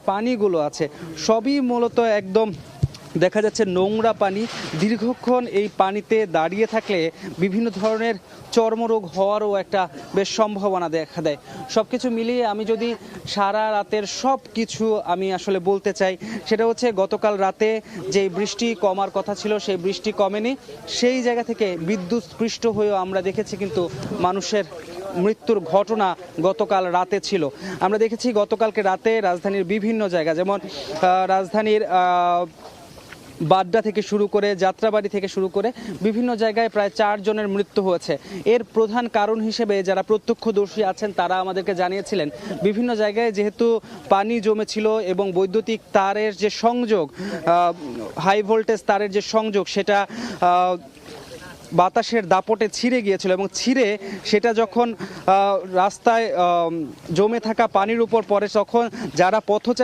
পানিগুলো আছে সবই মূলত একদম দেখা যাচ্ছে নোংরা পানি। দীর্ঘক্ষণ এই পানিতে দাঁড়িয়ে থাকলে বিভিন্ন ধরনের চর্মরোগ হওয়ারও একটা বেশ সম্ভাবনা দেখা দেয়। সব কিছু মিলিয়ে আমি যদি সারা রাতের সব কিছু আমি আসলে বলতে চাই, সেটা হচ্ছে গতকাল রাতে যে বৃষ্টি কমার কথা ছিল সেই বৃষ্টি কমেনি। সেই জায়গা থেকে বিদ্যুৎস্পৃষ্ট হয়েও আমরা দেখেছি কিন্তু মানুষের মৃত্যুর ঘটনা গতকাল রাতে ছিল। আমরা দেখেছি গতকালকে রাতে রাজধানীর বিভিন্ন জায়গা, যেমন রাজধানীর বাড্ডা থেকে শুরু করে যাত্রাবাড়ি থেকে শুরু করে বিভিন্ন জায়গায় প্রায় 4 জনের মৃত্যু হয়েছে। এর প্রধান কারণ হিসেবে যারা প্রত্যক্ষদর্শী আছেন তারা আমাদেরকে জানিয়েছিলেন, বিভিন্ন জায়গায় যেহেতু পানি জমেছিল এবং বৈদ্যুতিক তারের যে সংযোগ, হাই ভোল্টেজ তারের যে সংযোগ, সেটা বাতাসের দাপটে ছিঁড়ে গিয়েছিল এবং ছিঁড়ে সেটা যখন রাস্তায় জমে থাকা পানির উপর পড়ে, তখন যারা পথচারী